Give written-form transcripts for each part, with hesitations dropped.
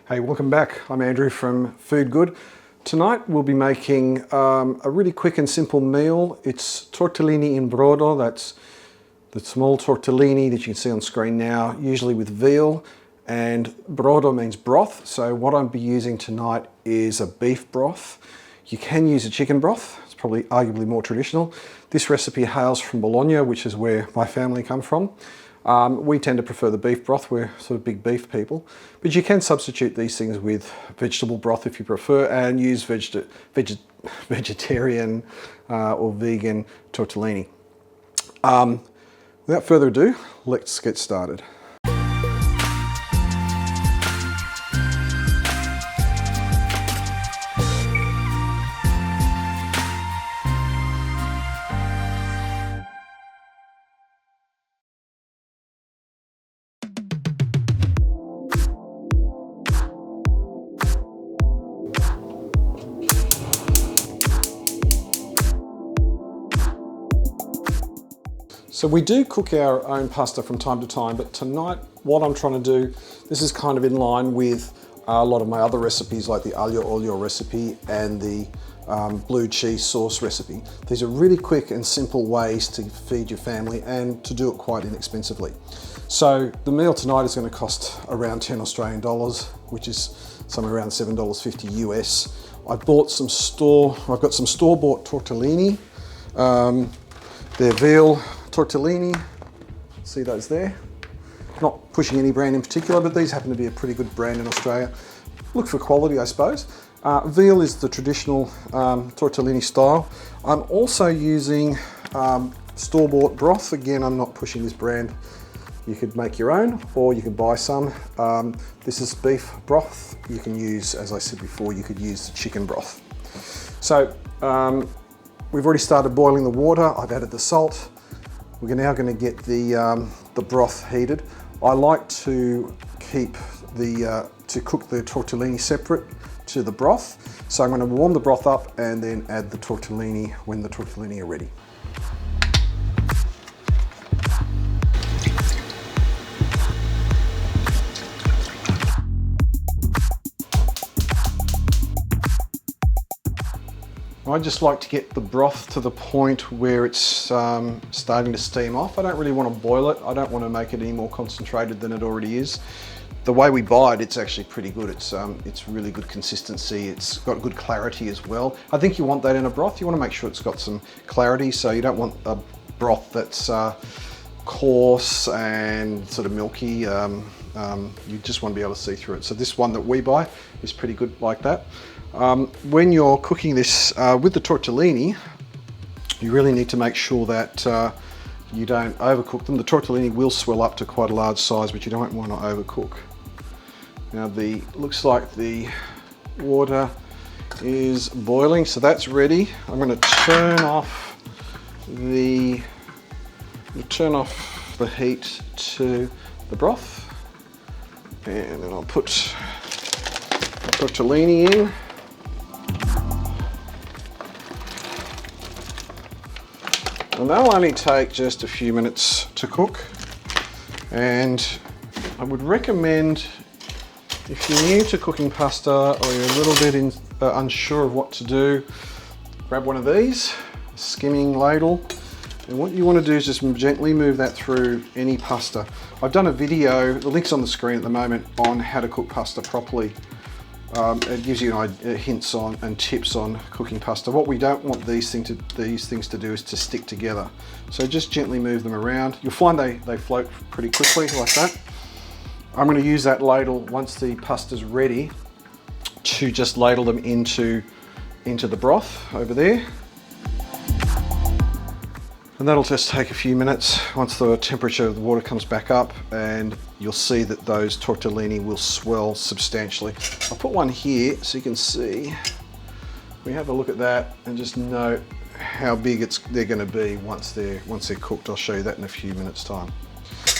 Hey, welcome back. I'm Andrew from Food Good. Tonight we'll be making a really quick and simple meal. It's tortellini in brodo. That's the small tortellini that you can see on screen now, usually with veal. And brodo means broth. So what I'll be using tonight is a beef broth. You can use a chicken broth. It's probably arguably more traditional. This recipe hails from Bologna, which is where my family come from. We tend to prefer the beef broth. We're sort of big beef people, but you can substitute these things with vegetable broth if you prefer, and use vegetarian or vegan tortellini. Without further ado, let's get started. So we do cook our own pasta from time to time, but tonight what I'm trying to do, this is kind of in line with a lot of my other recipes like the aglio olio recipe and the blue cheese sauce recipe. These are really quick and simple ways to feed your family and to do it quite inexpensively. So the meal tonight is going to cost around 10 Australian dollars, which is somewhere around $7.50 US. I've got some store-bought tortellini. They're veal tortellini, see those there? Not pushing any brand in particular, but these happen to be a pretty good brand in Australia. Look for quality, I suppose. Veal is the traditional tortellini style. I'm also using store-bought broth. Again, I'm not pushing this brand. You could make your own, or you could buy some. This is beef broth. You can use, as I said before, you could use chicken broth. So we've already started boiling the water. I've added the salt. We're now going to get the broth heated. I like to keep to cook the tortellini separate to the broth. So I'm going to warm the broth up and then add the tortellini when the tortellini are ready. I just like to get the broth to the point where it's starting to steam off. I don't really want to boil it. I don't want to make it any more concentrated than it already is. The way we buy it, it's actually pretty good. It's really good consistency. It's got good clarity as well. I think you want that in a broth. You want to make sure it's got some clarity. So you don't want a broth that's coarse and sort of milky. You just want to be able to see through it. So this one that we buy is pretty good like that. When you're cooking this with the tortellini, you really need to make sure that you don't overcook them. The tortellini will swell up to quite a large size, but you don't want to overcook. Now looks like the water is boiling, so that's ready. I'm going to turn off the heat to the broth, and then I'll put the tortellini in. And they'll only take just a few minutes to cook. And I would recommend, if you're new to cooking pasta or you're a little bit unsure of what to do, grab one of these, a skimming ladle. And what you want to do is just gently move that through any pasta. I've done a video, the link's on the screen at the moment, on how to cook pasta properly. It gives you hints on and tips on cooking pasta. What we don't want these things to do is to stick together. So just gently move them around. You'll find they float pretty quickly like that. I'm going to use that ladle once the pasta's ready to just ladle them into the broth over there. And that'll just take a few minutes once the temperature of the water comes back up, and you'll see that those tortellini will swell substantially. I'll put one here so you can see. We have a look at that and just note how big they're going to be once they're cooked. I'll show you that in a few minutes time.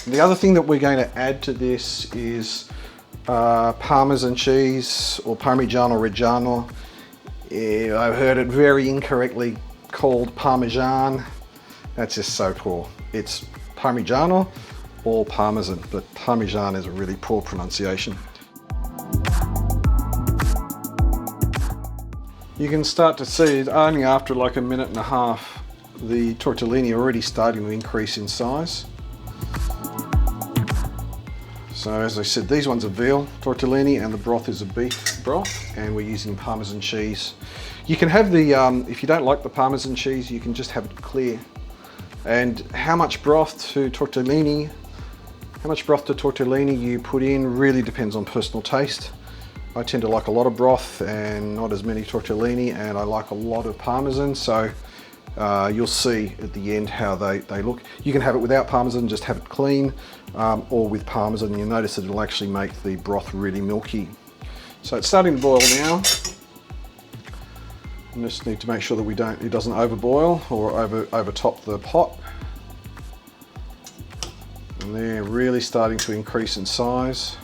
And the other thing that we're going to add to this is Parmesan cheese, or Parmigiana Reggiano. I've heard it very incorrectly called Parmesan. That's just so poor. It's Parmigiano or Parmesan, but Parmesan is a really poor pronunciation. You can start to see it only after like a minute and a half, the tortellini are already starting to increase in size. So as I said, these ones are veal tortellini and the broth is a beef broth, and we're using Parmesan cheese. You can have the, if you don't like the Parmesan cheese, you can just have it clear. And how much broth to tortellini you put in really depends on personal taste. I tend to like a lot of broth and not as many tortellini, and I like a lot of Parmesan, so you'll see at the end how they look. You can have it without Parmesan, just have it clean, or with Parmesan, and you'll notice that it'll actually make the broth really milky. So it's starting to boil now. I just need to make sure that it doesn't overboil or overtop the pot. And they're really starting to increase in size.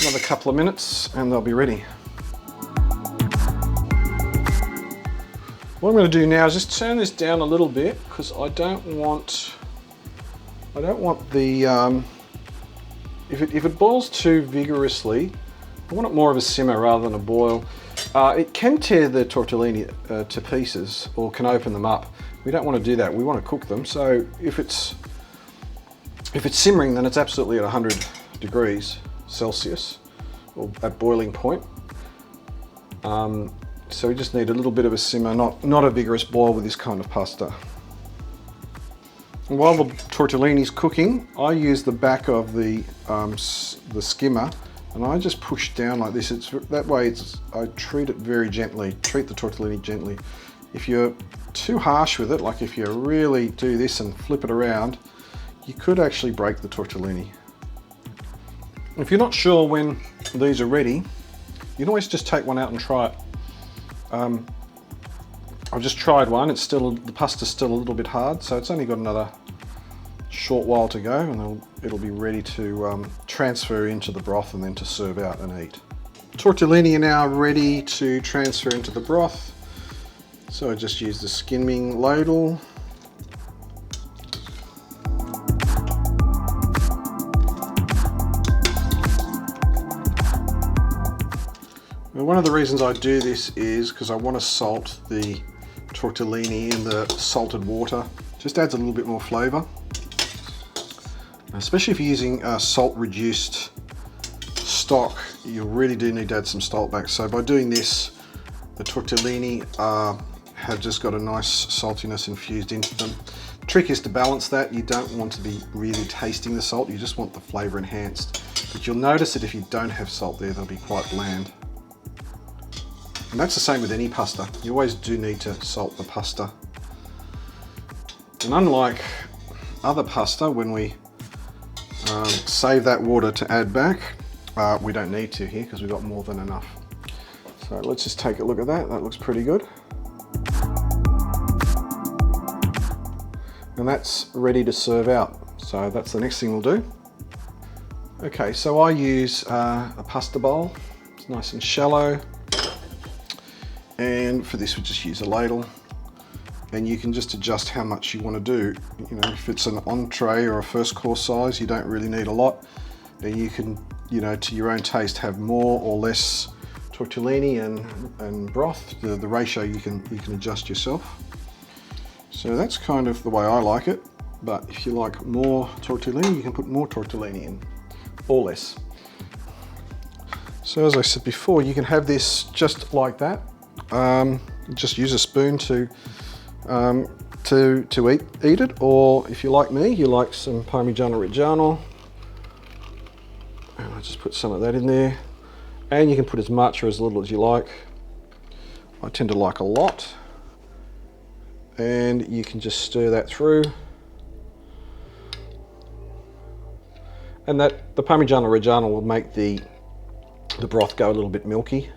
Another couple of minutes and they'll be ready. What I'm going to do now is just turn this down a little bit, because I don't want the, if it boils too vigorously, I want it more of a simmer rather than a boil. It can tear the tortellini to pieces, or can open them up. We don't want to do that. We want to cook them. So if it's simmering, then it's absolutely at 100 degrees Celsius, or at boiling point. So we just need a little bit of a simmer, not a vigorous boil with this kind of pasta. And while the tortellini's cooking, I use the back of the skimmer, and I just push down like this. That way I treat it very gently, treat the tortellini gently. If you're too harsh with it, like if you really do this and flip it around, you could actually break the tortellini. If you're not sure when these are ready, you can always just take one out and try it. I've just tried one, the pasta's still a little bit hard, so it's only got another short while to go, and it'll be ready to transfer into the broth and then to serve out and eat. Tortellini are now ready to transfer into the broth, so I just use the skimming ladle. Now, one of the reasons I do this is because I want to salt the tortellini in the salted water. Just adds a little bit more flavour. Especially if you're using salt reduced stock, you really do need to add some salt back. So by doing this, the tortellini have just got a nice saltiness infused into them. The trick is to balance that. You don't want to be really tasting the salt, you just want the flavour enhanced. But you'll notice that if you don't have salt there, they'll be quite bland. And that's the same with any pasta. You always do need to salt the pasta. And unlike other pasta, when we save that water to add back, we don't need to here because we've got more than enough. So let's just take a look at that. That looks pretty good. And that's ready to serve out. So that's the next thing we'll do. Okay, so I use a pasta bowl. It's nice and shallow. And for this, we just use a ladle, and you can just adjust how much you want to do. You know, if it's an entree or a first course size, you don't really need a lot. Then you can, you know, to your own taste, have more or less tortellini and broth. The ratio you can adjust yourself. So that's kind of the way I like it. But if you like more tortellini, you can put more tortellini in, or less. So as I said before, you can have this just like that. Just use a spoon to eat it, or if you like me, you like some Parmigiana Reggiano, and I just put some of that in there, and you can put as much or as little as you like. I tend to like a lot, and you can just stir that through, and the Parmigiana Reggiano will make the broth go a little bit milky.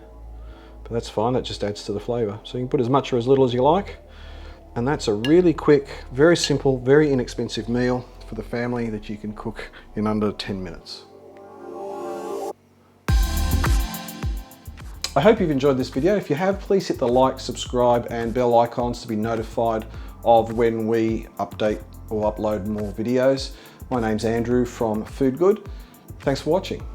But that's fine, that just adds to the flavour. So you can put as much or as little as you like. And that's a really quick, very simple, very inexpensive meal for the family that you can cook in under 10 minutes. I hope you've enjoyed this video. If you have, please hit the like, subscribe and bell icons to be notified of when we update or upload more videos. My name's Andrew from Food Good. Thanks for watching.